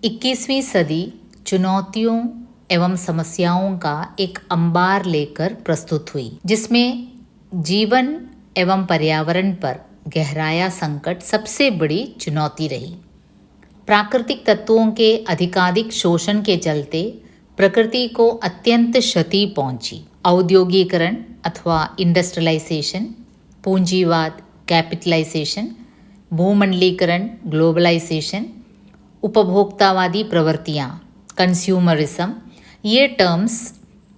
21वीं सदी चुनौतियों एवं समस्याओं का एक अंबार लेकर प्रस्तुत हुई, जिसमें जीवन एवं पर्यावरण पर गहराया संकट सबसे बड़ी चुनौती रही। प्राकृतिक तत्वों के अधिकाधिक शोषण के चलते प्रकृति को अत्यंत क्षति पहुंची। औद्योगिकरण अथवा इंडस्ट्रियलाइजेशन, पूंजीवाद कैपिटलाइजेशन, भूमंडलीकरण ग्लोबलाइजेशन, उपभोक्तावादी प्रवृत्तियाँ कंज्यूमरिज्म, ये टर्म्स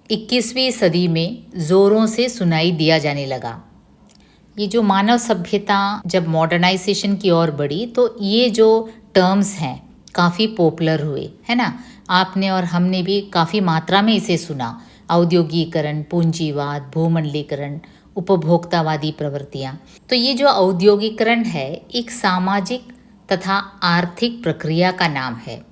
21वीं सदी में ज़ोरों से सुनाई दिया जाने लगा। ये जो मानव सभ्यता जब मॉडर्नाइजेशन की ओर बढ़ी तो ये जो टर्म्स हैं काफ़ी पॉपुलर हुए, है ना। आपने और हमने भी काफ़ी मात्रा में इसे सुना। औद्योगिकरण, पूंजीवाद, भूमंडलीकरण, उपभोक्तावादी प्रवृत्तियाँ। तो ये जो औद्योगिकरण है एक सामाजिक तथा आर्थिक प्रक्रिया का नाम है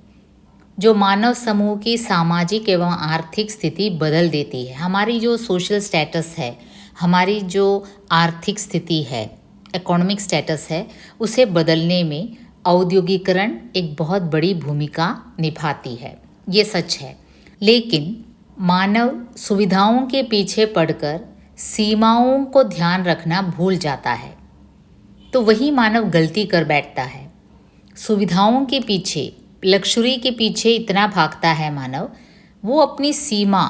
जो मानव समूह की सामाजिक एवं आर्थिक स्थिति बदल देती है। हमारी जो सोशल स्टेटस है, हमारी जो आर्थिक स्थिति है, इकोनॉमिक स्टेटस है, उसे बदलने में औद्योगिकरण एक बहुत बड़ी भूमिका निभाती है। ये सच है। लेकिन मानव सुविधाओं के पीछे पड़कर सीमाओं को ध्यान रखना भूल जाता है, तो वही मानव गलती कर बैठता है। सुविधाओं के पीछे, लक्ष्यूरी के पीछे इतना भागता है मानव, वो अपनी सीमा,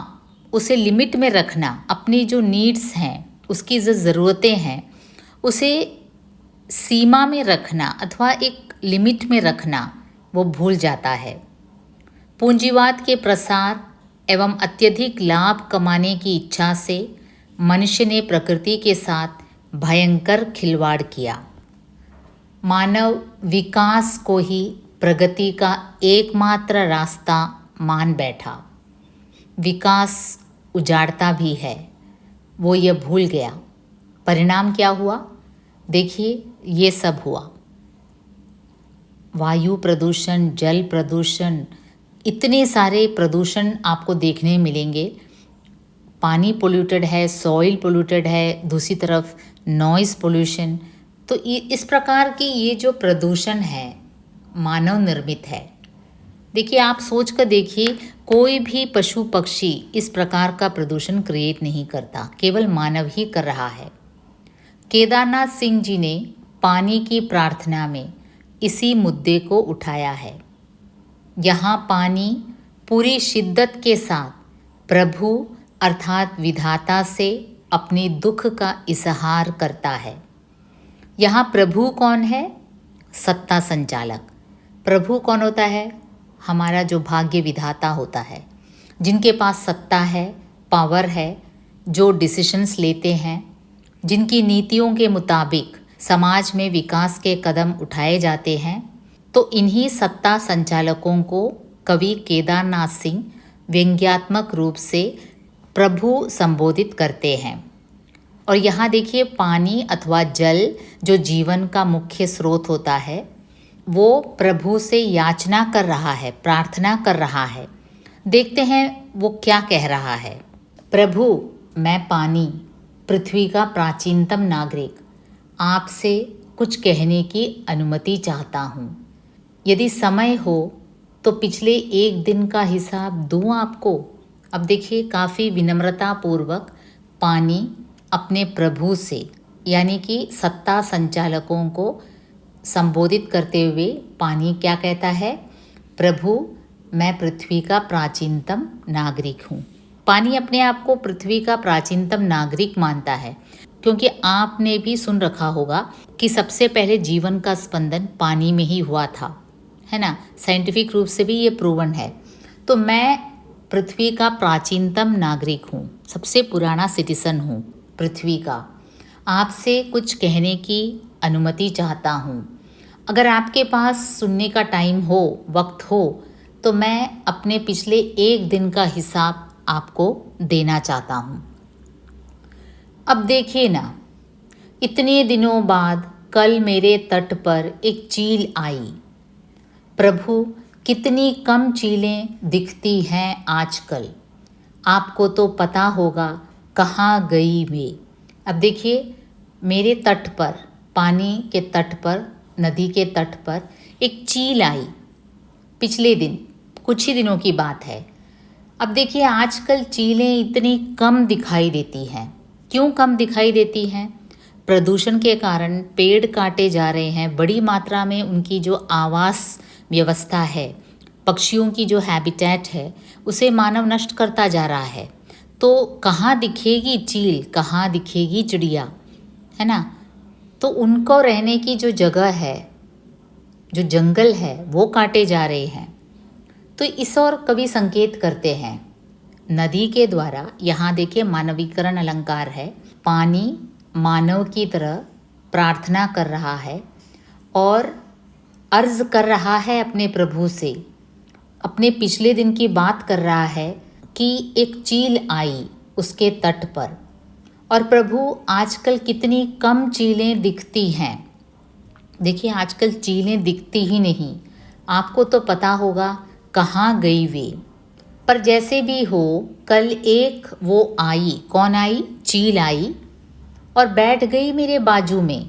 उसे लिमिट में रखना, अपनी जो नीड्स हैं, उसकी जो ज़रूरतें हैं, उसे सीमा में रखना अथवा एक लिमिट में रखना वो भूल जाता है। पूंजीवाद के प्रसार एवं अत्यधिक लाभ कमाने की इच्छा से मनुष्य ने प्रकृति के साथ भयंकर खिलवाड़ किया। मानव विकास को ही प्रगति का एकमात्र रास्ता मान बैठा। विकास उजाड़ता भी है, वो ये भूल गया। परिणाम क्या हुआ? देखिए, ये सब हुआ। वायु प्रदूषण, जल प्रदूषण, इतने सारे प्रदूषण आपको देखने मिलेंगे। पानी पोल्यूटेड है, सॉइल पोल्यूटेड है, दूसरी तरफ नॉइज़ पोल्यूशन। तो इस प्रकार की ये जो प्रदूषण है मानव निर्मित है। देखिए, आप सोच कर देखिए, कोई भी पशु पक्षी इस प्रकार का प्रदूषण क्रिएट नहीं करता, केवल मानव ही कर रहा है। केदारनाथ सिंह जी ने पानी की प्रार्थना में इसी मुद्दे को उठाया है। यहाँ पानी पूरी शिद्दत के साथ प्रभु अर्थात विधाता से अपनी दुख का इजहार करता है। यहाँ प्रभु कौन है? सत्ता संचालक। प्रभु कौन होता है? हमारा जो भाग्य विधाता होता है, जिनके पास सत्ता है, पावर है, जो डिसीशंस लेते हैं, जिनकी नीतियों के मुताबिक समाज में विकास के कदम उठाए जाते हैं। तो इन्हीं सत्ता संचालकों को कवि केदारनाथ सिंह व्यंग्यात्मक रूप से प्रभु संबोधित करते हैं। और यहाँ देखिए, पानी अथवा जल जो जीवन का मुख्य स्रोत होता है, वो प्रभु से याचना कर रहा है, प्रार्थना कर रहा है। देखते हैं वो क्या कह रहा है। प्रभु, मैं पानी, पृथ्वी का प्राचीनतम नागरिक, आपसे कुछ कहने की अनुमति चाहता हूँ। यदि समय हो तो पिछले एक दिन का हिसाब दूँ आपको। अब देखिए, काफ़ी विनम्रतापूर्वक पानी अपने प्रभु से यानी कि सत्ता संचालकों को संबोधित करते हुए पानी क्या कहता है? प्रभु, मैं पृथ्वी का प्राचीनतम नागरिक हूँ। पानी अपने आप को पृथ्वी का प्राचीनतम नागरिक मानता है, क्योंकि आपने भी सुन रखा होगा कि सबसे पहले जीवन का स्पंदन पानी में ही हुआ था, है ना। साइंटिफिक रूप से भी ये प्रूवन है। तो मैं पृथ्वी का प्राचीनतम नागरिक हूँ, सबसे पुराना सिटीजन हूँ पृथ्वी का। आपसे कुछ कहने की अनुमति चाहता हूँ। अगर आपके पास सुनने का टाइम हो, वक्त हो, तो मैं अपने पिछले एक दिन का हिसाब आपको देना चाहता हूँ। अब देखिए ना, इतने दिनों बाद कल मेरे तट पर एक चील आई। प्रभु, कितनी कम चीलें दिखती हैं आजकल, आपको तो पता होगा कहाँ गई वे। अब देखिए, मेरे तट पर, पानी के तट पर, नदी के तट पर एक चील आई। पिछले दिन, कुछ ही दिनों की बात है। अब देखिए आजकल चीलें इतनी कम दिखाई देती हैं। क्यों कम दिखाई देती हैं? प्रदूषण के कारण पेड़ काटे जा रहे हैं, बड़ी मात्रा में उनकी जो आवास व्यवस्था है, पक्षियों की जो हैबिटेट है, उसे मानव नष्ट करता जा रहा है। तो कहाँ दिखेगी चील, कहाँ दिखेगी चिड़िया, है ना? तो उनको रहने की जो जगह है, जो जंगल है, वो काटे जा रहे हैं। तो इस और कवि संकेत करते हैं नदी के द्वारा। यहाँ देखिए मानवीकरण अलंकार है। पानी मानव की तरह प्रार्थना कर रहा है और अर्ज कर रहा है अपने प्रभु से, अपने पिछले दिन की बात कर रहा है कि एक चील आई उसके तट पर। और प्रभु आजकल कितनी कम चीलें दिखती हैं। देखिए आजकल चीलें दिखती ही नहीं, आपको तो पता होगा कहाँ गई वे। पर जैसे भी हो, कल एक वो आई। कौन आई? चील आई और बैठ गई मेरे बाजू में।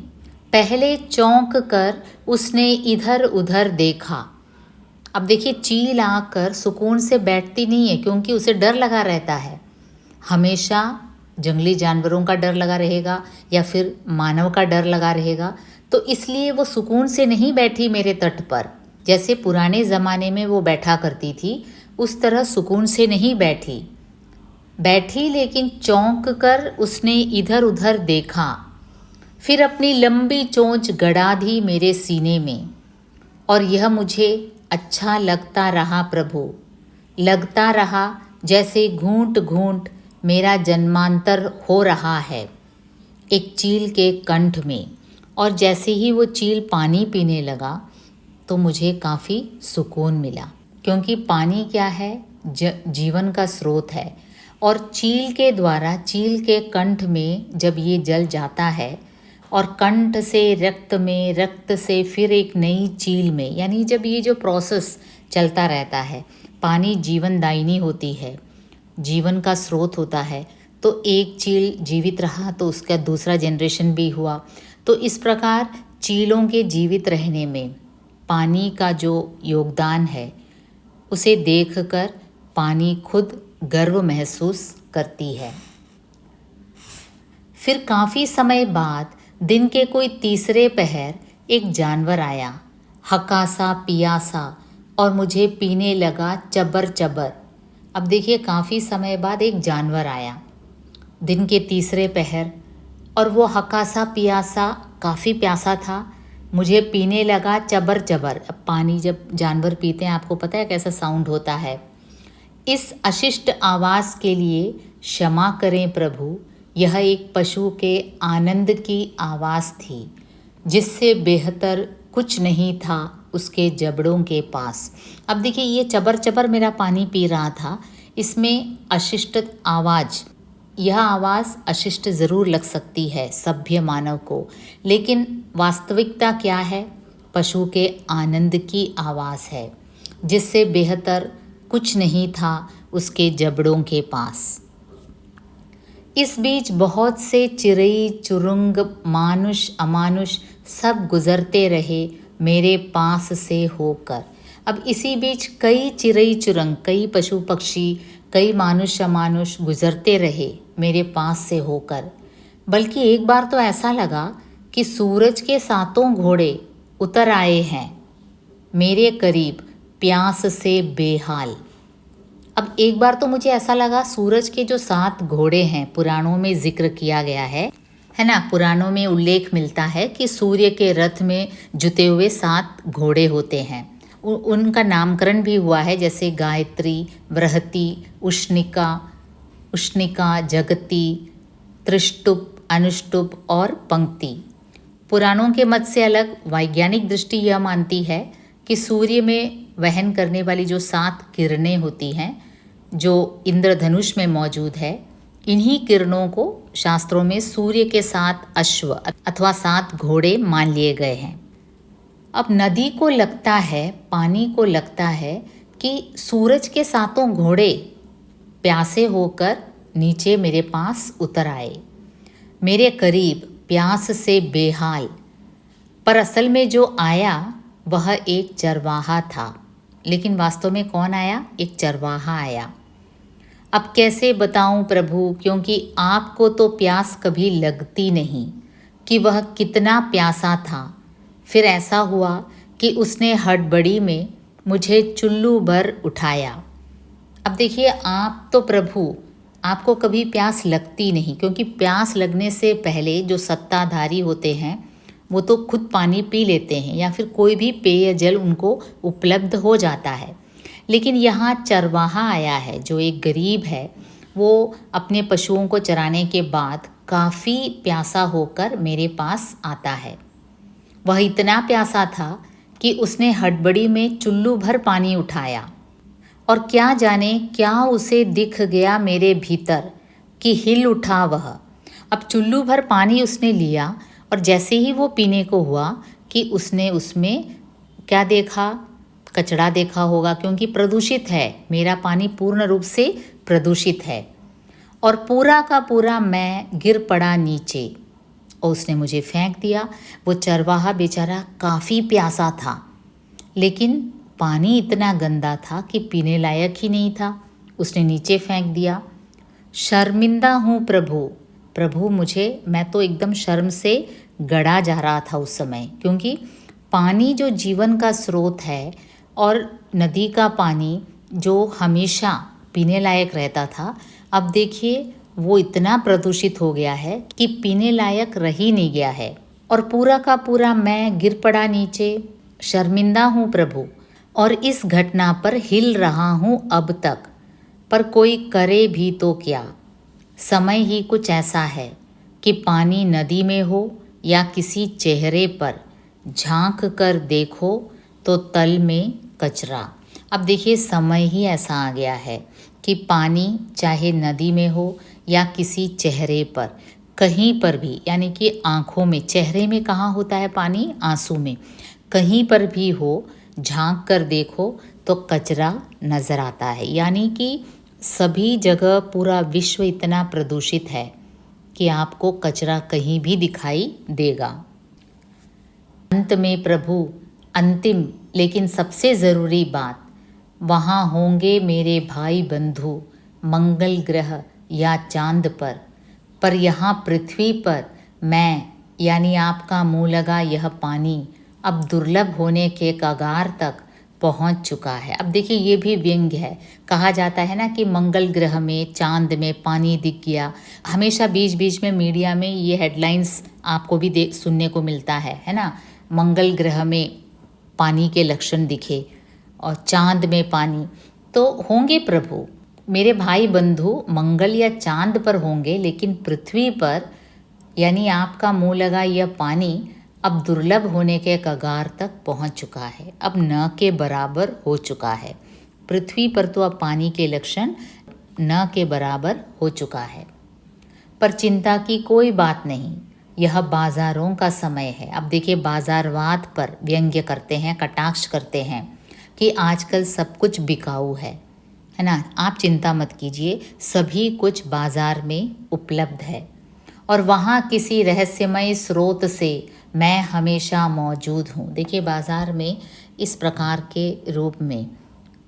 पहले चौंक कर उसने इधर उधर देखा। अब देखिए चील आकर सुकून से बैठती नहीं है, क्योंकि उसे डर लगा रहता है। हमेशा जंगली जानवरों का डर लगा रहेगा या फिर मानव का डर लगा रहेगा, तो इसलिए वो सुकून से नहीं बैठी मेरे तट पर। जैसे पुराने ज़माने में वो बैठा करती थी, उस तरह सुकून से नहीं बैठी, लेकिन चौंक कर उसने इधर उधर देखा। फिर अपनी लंबी चोंच गड़ा दी मेरे सीने में। और यह मुझे अच्छा लगता रहा प्रभु, लगता रहा जैसे घूंट घूंट मेरा जन्मांतर हो रहा है एक चील के कंठ में। और जैसे ही वो चील पानी पीने लगा तो मुझे काफ़ी सुकून मिला, क्योंकि पानी क्या है? जीवन का स्रोत है। और चील के द्वारा, चील के कंठ में जब ये जल जाता है और कंठ से रक्त में, रक्त से फिर एक नई चील में, यानी जब ये जो प्रोसेस चलता रहता है, पानी जीवनदायिनी होती है, जीवन का स्रोत होता है। तो एक चील जीवित रहा तो उसका दूसरा जनरेशन भी हुआ। तो इस प्रकार चीलों के जीवित रहने में पानी का जो योगदान है, उसे देखकर पानी खुद गर्व महसूस करती है। फिर काफ़ी समय बाद दिन के कोई तीसरे पहर एक जानवर आया, हकासा पियासा, और मुझे पीने लगा चबर चबर। अब देखिए काफ़ी समय बाद एक जानवर आया दिन के तीसरे पहर, और वो हकासा पियासा, काफ़ी प्यासा था, मुझे पीने लगा चबर चबर। अब पानी जब जानवर पीते हैं, आपको पता है कैसा साउंड होता है। इस अशिष्ट आवाज़ के लिए क्षमा करें प्रभु, यह एक पशु के आनंद की आवाज़ थी, जिससे बेहतर कुछ नहीं था उसके जबड़ों के पास। अब देखिए ये चबर चबर मेरा पानी पी रहा था, इसमें अशिष्ट आवाज़, यह आवाज़ अशिष्ट ज़रूर लग सकती है सभ्य मानव को, लेकिन वास्तविकता क्या है? पशु के आनंद की आवाज़ है, जिससे बेहतर कुछ नहीं था उसके जबड़ों के पास। इस बीच बहुत से चिड़ई चुरुंग, मानुष अमानुष सब गुजरते रहे मेरे पास से होकर। अब इसी बीच कई चिड़ई चुरंग, कई पशु पक्षी, कई मानुष अमानुष गुजरते रहे मेरे पास से होकर। बल्कि एक बार तो ऐसा लगा कि सूरज के सातों घोड़े उतर आए हैं मेरे करीब, प्यास से बेहाल। अब एक बार तो मुझे ऐसा लगा सूरज के जो 7 घोड़े हैं, पुराणों में जिक्र किया गया है ना, पुराणों में उल्लेख मिलता है कि सूर्य के रथ में जुते हुए 7 घोड़े होते हैं। उनका नामकरण भी हुआ है, जैसे गायत्री, बृहति, उष्णिका, जगति, त्रिष्टुप, अनुष्टुप और पंक्ति। पुराणों के मत से अलग वैज्ञानिक दृष्टि यह मानती है कि सूर्य में वहन करने वाली जो 7 किरणें होती हैं, जो इंद्रधनुष में मौजूद है, इन्हीं किरणों को शास्त्रों में सूर्य के 7 अश्व अथवा 7 घोड़े मान लिए गए हैं। अब नदी को लगता है, पानी को लगता है कि सूरज के 7 घोड़े प्यासे होकर नीचे मेरे पास उतर आए, मेरे करीब, प्यास से बेहाल। पर असल में जो आया वह एक चरवाहा था, लेकिन वास्तव में कौन आया? एक चरवाहा आया। अब कैसे बताऊं प्रभु, क्योंकि आपको तो प्यास कभी लगती नहीं कि वह कितना प्यासा था। फिर ऐसा हुआ कि उसने हड़बड़ी में मुझे चुल्लू भर उठाया। अब देखिए, आप तो प्रभु, आपको कभी प्यास लगती नहीं, क्योंकि प्यास लगने से पहले जो सत्ताधारी होते हैं वो तो खुद पानी पी लेते हैं या फिर कोई भी पेय जल उनको उपलब्ध हो जाता है। लेकिन यहाँ चरवाहा आया है जो एक गरीब है, वो अपने पशुओं को चराने के बाद काफ़ी प्यासा होकर मेरे पास आता है। वह इतना प्यासा था कि उसने हड़बड़ी में चुल्लू भर पानी उठाया, और क्या जाने क्या उसे दिख गया मेरे भीतर कि हिल उठा वह। अब चुल्लू भर पानी उसने लिया और जैसे ही वो पीने को हुआ कि उसने उसमें क्या देखा? कचरा देखा होगा, क्योंकि प्रदूषित है, मेरा पानी पूर्ण रूप से प्रदूषित है। और पूरा का पूरा मैं गिर पड़ा नीचे और उसने मुझे फेंक दिया। वो चरवाहा बेचारा काफ़ी प्यासा था, लेकिन पानी इतना गंदा था कि पीने लायक ही नहीं था। उसने नीचे फेंक दिया। शर्मिंदा हूँ प्रभु, प्रभु मैं तो एकदम शर्म से गड़ा जा रहा था उस समय, क्योंकि पानी जो जीवन का स्रोत है और नदी का पानी जो हमेशा पीने लायक रहता था, अब देखिए वो इतना प्रदूषित हो गया है कि पीने लायक रह ही नहीं गया है। और पूरा का पूरा मैं गिर पड़ा नीचे। शर्मिंदा हूँ प्रभु, और इस घटना पर हिल रहा हूँ अब तक, पर कोई करे भी तो क्या। समय ही कुछ ऐसा है कि पानी नदी में हो या किसी चेहरे पर झांक कर देखो तो तल में कचरा। अब देखिए, समय ही ऐसा आ गया है कि पानी चाहे नदी में हो या किसी चेहरे पर, कहीं पर भी, यानी कि आँखों में, चेहरे में कहाँ होता है पानी? आंसू में। कहीं पर भी हो, झांक कर देखो तो कचरा नज़र आता है। यानी कि सभी जगह पूरा विश्व इतना प्रदूषित है कि आपको कचरा कहीं भी दिखाई देगा। अंत में प्रभु, अंतिम लेकिन सबसे ज़रूरी बात, वहाँ होंगे मेरे भाई बंधु मंगल ग्रह या चांद पर यहाँ पृथ्वी पर मैं, यानी आपका मुँह लगा यह पानी अब दुर्लभ होने के कगार तक पहुंच चुका है। अब देखिए, ये भी व्यंग्य है। कहा जाता है ना कि मंगल ग्रह में, चांद में पानी दिख गया। हमेशा बीच बीच में मीडिया में ये हेडलाइंस आपको भी सुनने को मिलता है ना? मंगल ग्रह में पानी के लक्षण दिखे और चांद में पानी। तो होंगे प्रभु, मेरे भाई बंधु मंगल या चांद पर होंगे, लेकिन पृथ्वी पर, यानी आपका मुँह लगा यह पानी अब दुर्लभ होने के कगार तक पहुंच चुका है, अब न के बराबर हो चुका है। पृथ्वी पर तो अब पानी के लक्षण न के बराबर हो चुका है। पर चिंता की कोई बात नहीं, यह बाजारों का समय है। अब देखिए, बाजारवाद पर व्यंग्य करते हैं, कटाक्ष करते हैं कि आजकल सब कुछ बिकाऊ है ना? आप चिंता मत कीजिए, सभी कुछ बाजार में उपलब्ध है और वहाँ किसी रहस्यमय स्रोत से मैं हमेशा मौजूद हूँ। देखिए, बाज़ार में इस प्रकार के रूप में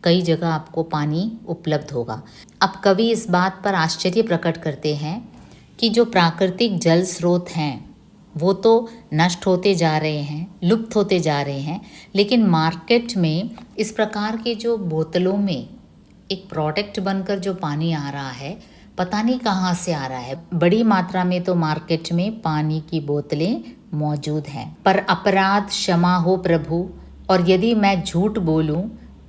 कई जगह आपको पानी उपलब्ध होगा। अब कवि इस बात पर आश्चर्य प्रकट करते हैं कि जो प्राकृतिक जल स्रोत हैं वो तो नष्ट होते जा रहे हैं, लुप्त होते जा रहे हैं, लेकिन मार्केट में इस प्रकार के जो बोतलों में एक प्रोडक्ट बनकर जो पानी आ रहा है, पता नहीं कहाँ से आ रहा है। बड़ी मात्रा में तो मार्केट में पानी की बोतलें मौजूद हैं। पर अपराध क्षमा हो प्रभु, और यदि मैं झूठ बोलूं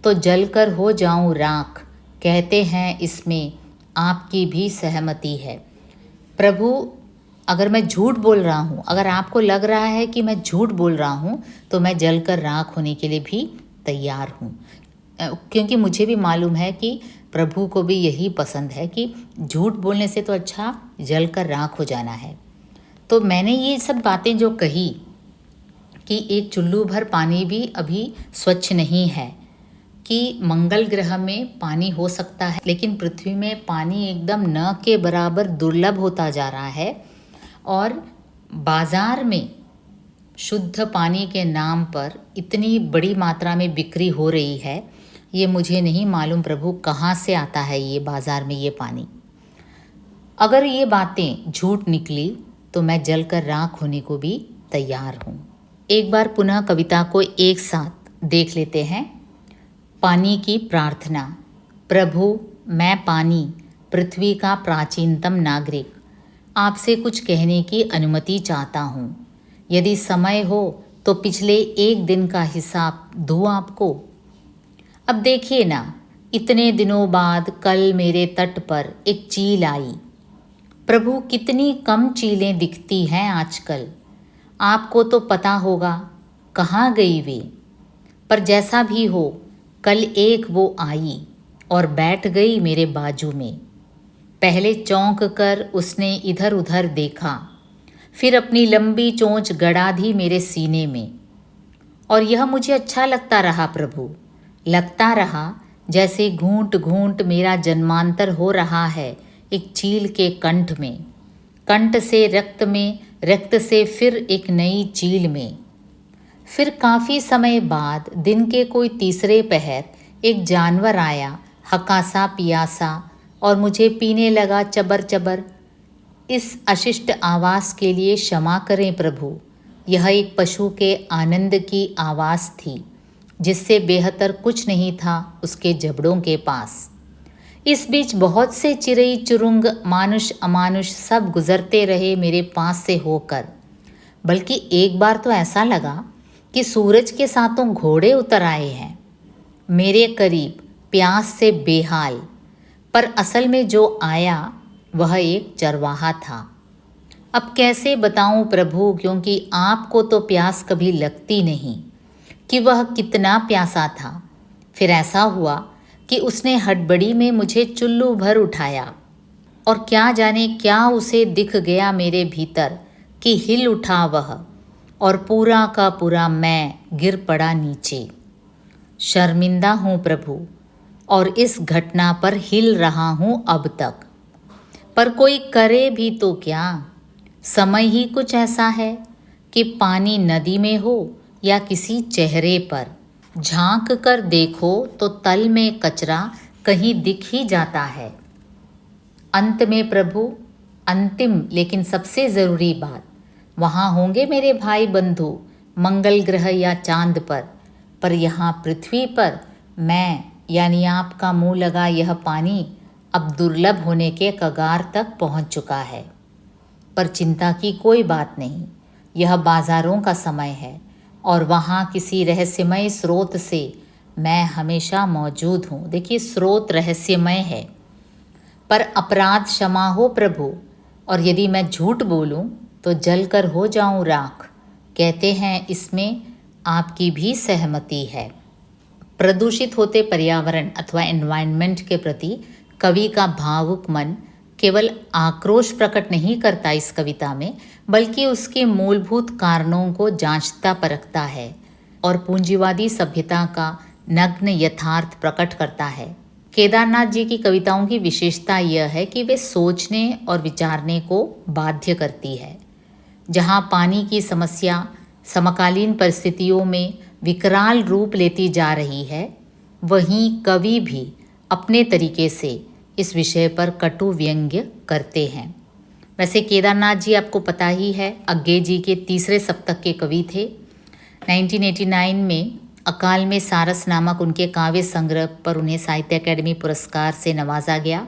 तो जलकर हो जाऊं राख। कहते हैं इसमें आपकी भी सहमति है। प्रभु, अगर मैं झूठ बोल रहा हूँ, अगर आपको लग रहा है कि मैं झूठ बोल रहा हूँ, तो मैं जलकर राख होने के लिए भी तैयार हूँ, क्योंकि मुझे भी मालूम है कि प्रभु को भी यही पसंद है कि झूठ बोलने से तो अच्छा जलकर राख हो जाना है। तो मैंने ये सब बातें जो कही कि एक चुल्लू भर पानी भी अभी स्वच्छ नहीं है, कि मंगल ग्रह में पानी हो सकता है, लेकिन पृथ्वी में पानी एकदम न के बराबर दुर्लभ होता जा रहा है, और बाज़ार में शुद्ध पानी के नाम पर इतनी बड़ी मात्रा में बिक्री हो रही है, ये मुझे नहीं मालूम प्रभु कहाँ से आता है ये बाज़ार में ये पानी। अगर ये बातें झूठ निकली तो मैं जलकर राख होने को भी तैयार हूँ। एक बार पुनः कविता को एक साथ देख लेते हैं। पानी की प्रार्थना। प्रभु, मैं पानी, पृथ्वी का प्राचीनतम नागरिक, आपसे कुछ कहने की अनुमति चाहता हूँ। यदि समय हो तो पिछले एक दिन का हिसाब दूँ आपको। अब देखिए ना, इतने दिनों बाद कल मेरे तट पर एक चील आई। प्रभु, कितनी कम चीलें दिखती हैं आजकल। आपको तो पता होगा कहाँ गई वे। पर जैसा भी हो, कल एक वो आई और बैठ गई मेरे बाजू में। पहले चौंक कर उसने इधर उधर देखा, फिर अपनी लंबी चोंच गड़ा दी मेरे सीने में। और यह मुझे अच्छा लगता रहा प्रभु, लगता रहा जैसे घूंट घूंट मेरा जन्मांतर हो रहा है एक चील के कंठ में, कंठ से रक्त में, रक्त से फिर एक नई चील में। फिर काफ़ी समय बाद दिन के कोई तीसरे पहर एक जानवर आया, हकासा पियासा, और मुझे पीने लगा चबर चबर। इस अशिष्ट आवाज़ के लिए क्षमा करें प्रभु। यह एक पशु के आनंद की आवाज़ थी, जिससे बेहतर कुछ नहीं था उसके जबड़ों के पास। इस बीच बहुत से चिड़ई चुरुंग, मानुष अमानुष सब गुजरते रहे मेरे पास से होकर। बल्कि एक बार तो ऐसा लगा कि सूरज के साथों घोड़े उतर आए हैं मेरे करीब, प्यास से बेहाल। पर असल में जो आया वह एक चरवाहा था। अब कैसे बताऊं प्रभु, क्योंकि आपको तो प्यास कभी लगती नहीं, कि वह कितना प्यासा था। फिर ऐसा हुआ कि उसने हड़बड़ी में मुझे चुल्लू भर उठाया, और क्या जाने क्या उसे दिख गया मेरे भीतर कि हिल उठा वह, और पूरा का पूरा मैं गिर पड़ा नीचे। शर्मिंदा हूँ प्रभु, और इस घटना पर हिल रहा हूँ अब तक। पर कोई करे भी तो क्या, समय ही कुछ ऐसा है कि पानी नदी में हो या किसी चेहरे पर, झांक कर देखो तो तल में कचरा कहीं दिख ही जाता है। अंत में प्रभु, अंतिम लेकिन सबसे ज़रूरी बात, वहाँ होंगे मेरे भाई बंधु मंगल ग्रह या चांद पर यहाँ पृथ्वी पर मैं यानी आपका मुंह लगा यह पानी अब दुर्लभ होने के कगार तक पहुँच चुका है। पर चिंता की कोई बात नहीं, यह बाज़ारों का समय है और वहाँ किसी रहस्यमय स्रोत से मैं हमेशा मौजूद हूँ। देखिए, स्रोत रहस्यमय है। पर अपराध क्षमा हो प्रभु, और यदि मैं झूठ बोलूँ तो जलकर हो जाऊँ राख। कहते हैं इसमें आपकी भी सहमति है। प्रदूषित होते पर्यावरण अथवा एनवायरनमेंट के प्रति कवि का भावुक मन केवल आक्रोश प्रकट नहीं करता इस कविता में, बल्कि उसके मूलभूत कारणों को जांचता परखता है और पूंजीवादी सभ्यता का नग्न यथार्थ प्रकट करता है। केदारनाथ जी की कविताओं की विशेषता यह है कि वे सोचने और विचारने को बाध्य करती है। जहाँ पानी की समस्या समकालीन परिस्थितियों में विकराल रूप लेती जा रही है, वहीं कवि भी अपने तरीके से इस विषय पर कटु व्यंग्य करते हैं। वैसे केदारनाथ जी आपको पता ही है, अज्ञे जी के तीसरे सप्तक के कवि थे। 1989 में अकाल में सारस नामक उनके काव्य संग्रह पर उन्हें साहित्य अकादमी पुरस्कार से नवाजा गया,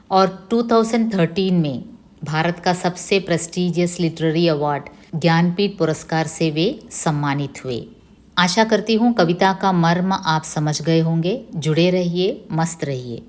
और 2013 में भारत का सबसे प्रेस्टिजियस लिटरेरी अवार्ड ज्ञानपीठ पुरस्कार से वे सम्मानित हुए। आशा करती हूँ कविता का मर्म आप समझ गए होंगे। जुड़े रहिए, मस्त रहिए।